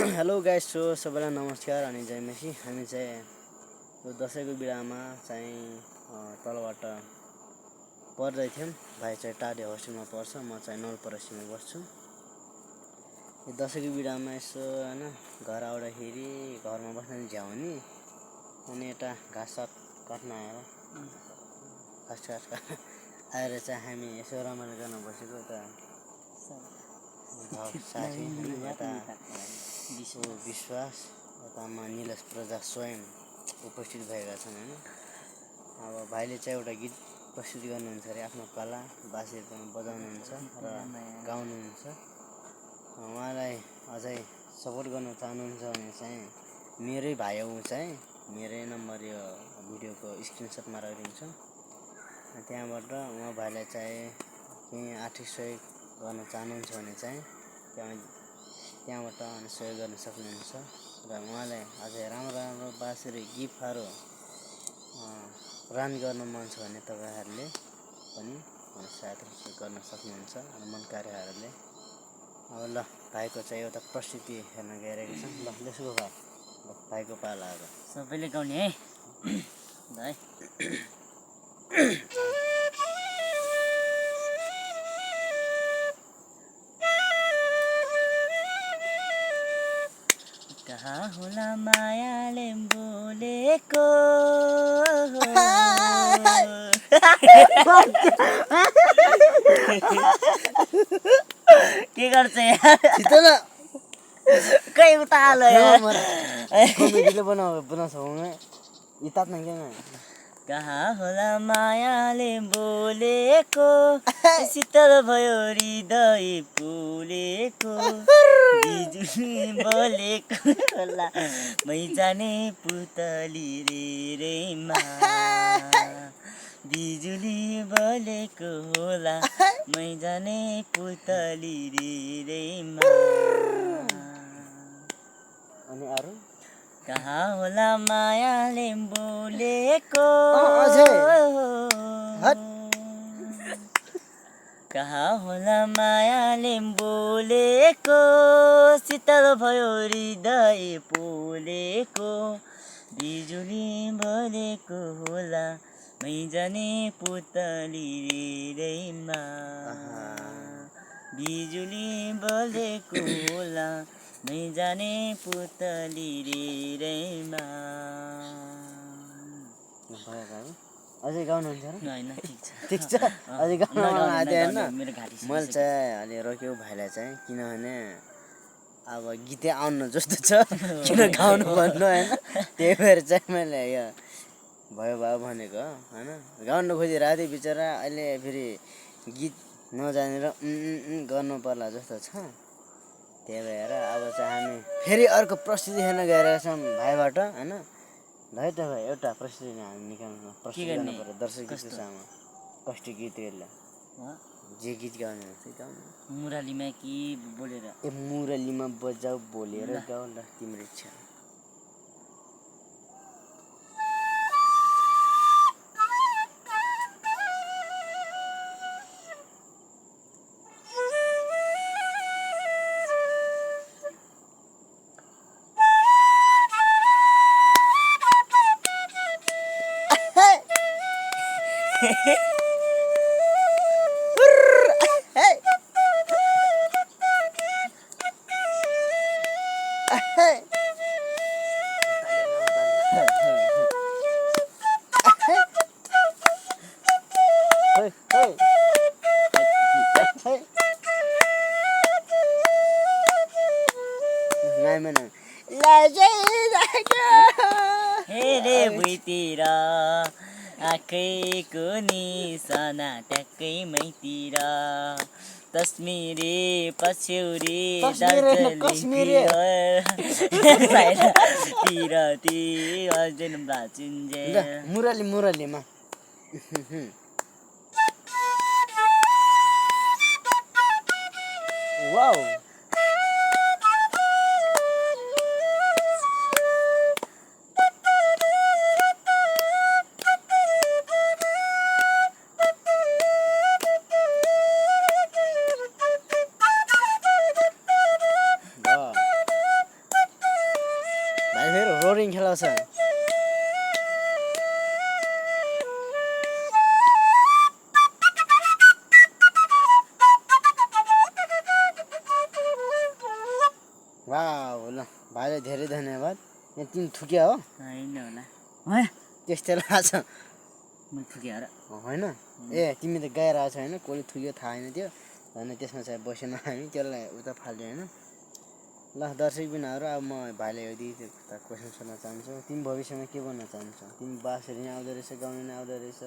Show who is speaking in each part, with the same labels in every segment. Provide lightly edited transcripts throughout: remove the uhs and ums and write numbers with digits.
Speaker 1: Hello guys, so सबैलाई नमस्कार अनि जय मसी। हामी चाहिँ यो दसैँको बिडामा चाहिँ तलबाट पढ्दै थियौँ। भाइ चाहिँ टाढे होस्टेलमा पढ्छ, म चाहिँ नलपरासीमा बस्छु। यो दसैँको बिडामा यसो होइन घर आउँदाखेरि घरमा बस्न झ्याउने अनि यता घाँस काट्न आएर आएर चाहिँ हामी यसो रमाइलो गर्न बसेको। यता साथी यता विश्वास यतामा निलेश प्रजा स्वयं उपस्थित भएका छन् होइन। अब भाइले चाहिँ एउटा गीत प्रस्तुत गर्नुहुन्छ अरे, आफ्नो कला बाँसुरी पनि बजाउनुहुन्छ र गाउनुहुन्छ। उहाँलाई अझै सपोर्ट गर्न चाहनुहुन्छ भने चाहिँ मेरै भाइ हो, चाहिँ मेरै नम्बर यो भिडियोको स्क्रिनसटमा राखिदिन्छु। त्यहाँबाट उहाँ भाइलाई चाहिँ केही आर्थिक सहयोग गर्न चाहनुहुन्छ भने चाहिँ त्यहाँबाट सहयोग गर्न सक्नुहुन्छ। र उहाँलाई अझै राम्रो राम्रो बाँसुरी गीतहरू प्रदान गर्नु मन छ भने तपाईँहरूले पनि सहायता गर्न सक्नुहुन्छ मन कार्यहरूले। अब ल भाइको चाहिँ एउटा प्रस्तुति हेर्न गइरहेको छ। ल लेट्स गो भाइ, भाइको पाला अब
Speaker 2: सबैले गाउने है भाइ। कहाँ होला मायाले बोलेको के गर्छ यार, कहीँ उता हालो यार,
Speaker 1: कमेडीले बनाउँछ इतात न क्या।
Speaker 2: कहाँ होला मायाले बोलेको, शीतल भयो हृदय फुलेको, बिजुली बोलेको होला मै जाने पुतली रेमा, बिजुली बोलेको होला मै जाने पुतली रेमा।
Speaker 1: अनि अरू
Speaker 2: कहाँ होला मायाले बोलेको, कहाँ होला मायाले बोलेको, शीतल भयो हृदय पोलेको, बिजुली बोलेको होला मै जाने पुतली रेमा, बिजुली बोलेको होला मै जाने पुतली रेमा।
Speaker 1: अझै गाउनुहुन्छ र?
Speaker 2: होइन,
Speaker 1: ठिक छ अझै गाउनु आँट्यो होइन।
Speaker 2: मेरो घाँटी
Speaker 1: मैले चाहिँ अलि रोक्यो भाइलाई चाहिँ, किनभने अब गीतै आउनु जस्तो छ, किन गाउनु भन्नु होइन। त्यही भएर चाहिँ मैले यो भयो भनेको होइन। गाउनु खोजिरहेको थिएँ बिचरा, अहिले फेरि गीत नजानेर गर्नु पर्ला जस्तो छ। त्यही भएर अब चाहिँ हामी फेरि अर्को प्रस्तुति हेर्न गइरहेका छौँ भाइबाट होइन। ल है त भाइ, एउटा प्रस्तुति हामी निकाल्नु प्रस्तुत गर्नु पर्यो दर्शकको सामु। कस्तो गीत हेर्ला जे गीत गाउने हुन्छ गाउनु।
Speaker 2: मुरलीमा कि बोलेर?
Speaker 1: ए मुरलीमा बजाऊ, बोलेर गाउ, ल तिम्रो इच्छा।
Speaker 2: हेरे भुइँतिर आँखैको निशाना ट्याक्कै मैतिर, तस्मिरे पछ्यौरी
Speaker 1: मुरलीमा वाउ लौडिङ खेलाउँछ वाह ल भाइले धेरै धन्यवाद यहाँ तिमी थुक्या हो
Speaker 2: होइन होला
Speaker 1: त्यस्तै लाग्छ
Speaker 2: मैले थुकेँ र
Speaker 1: होइन ए तिमी त गाएर आएको छ होइन कसले थुक्यो थाहा होइन त्यो होइन त्यसमा चाहिँ बसेन हामी त्यसलाई उता फाल्यो होइन ल दर्शक बिनाहरू अब म भाइलाई यदि त्यो क्वेसन सोध्न चाहन्छु तिमी भविष्यमा के बन्न चाहन्छौ तिमी बाँसुरी नै आउँदो रहेछ गाउनु नै आउँदो रहेछ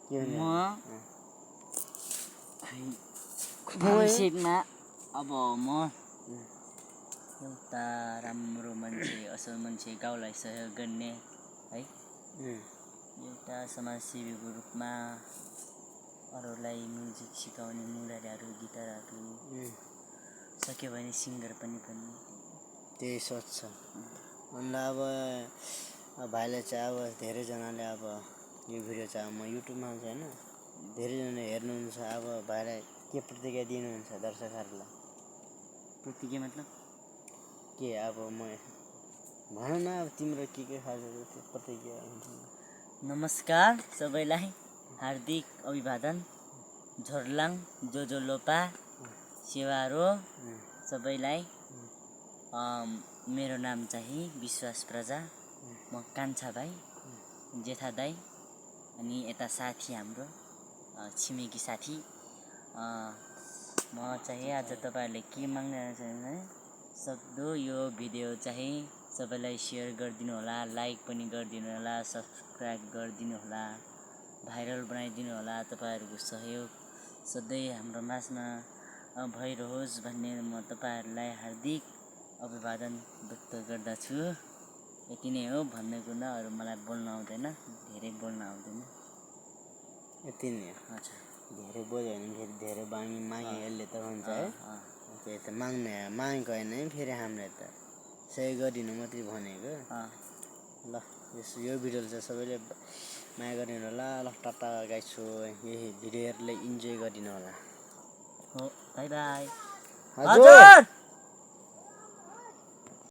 Speaker 1: के
Speaker 2: भविष्यमा अब म एउटा राम्रो मान्छे असल मान्छे गाउँलाई सहयोग गर्ने है एउटा समाजसेवीको रूपमा अरूलाई म्युजिक सिकाउने मुरारीहरू गिटारहरू सक्यो भने सिङ्गर पनि
Speaker 1: त्यही सोच छ अन्त अब भाइलाई चाहिँ अब धेरैजनाले अब यो भिडियो चाहिँ अब म युट्युबमा हाल्छु होइन धेरैजना हेर्नुहुन्छ अब भाइलाई के प्रतिक्रिया दिनुहुन्छ दर्शकहरूलाई
Speaker 2: प्रतिक्रिया मतलब
Speaker 1: के अब म भन न अब तिम्रो के खालको त्यो प्रतिक्रिया हुन्छ
Speaker 2: नमस्कार सबैलाई हार्दिक अभिवादन झोर्लाङ जोजोलोपा सेवारो सबैलाई मेरो नाम चाहिँ विश्वास प्रजा म कान्छा भाइ जेठा दाइ अनि यता साथी हाम्रो छिमेकी साथी म चाहिँ आज तपाईँहरूले के माग्न चाहन्छु भने सक्दो यो भिडियो चाहिँ सबैलाई सेयर गरिदिनु होला लाइक पनि गरिदिनु होला सब्सक्राइब गरिदिनु होला भाइरल बनाइदिनु होला तपाईँहरूको सहयोग सधैँ हाम्रो माझमा भइरहोस् भन्ने म तपाईँहरूलाई हार्दिक अभिवादन व्यक्त गर्दछु यति नै हो भन्नेको न अरू मलाई बोल्न आउँदैन धेरै बोल्न आउँदैन
Speaker 1: यति नै
Speaker 2: हजुर
Speaker 1: धेरै बोल्यो भने फेरि धेरै मागे यसले त भन्छ है त्यही त मागेको होइन है फेरि हामीले त सहयोग गरिदिनु मात्रै भनेको ल यो भिडियोले चाहिँ सबैले माया गरिदिनु होला ल टाटा गाइछु यही भिडियोहरूले इन्जोय गरिदिनु होला
Speaker 2: हो बाई बाई
Speaker 1: हजुर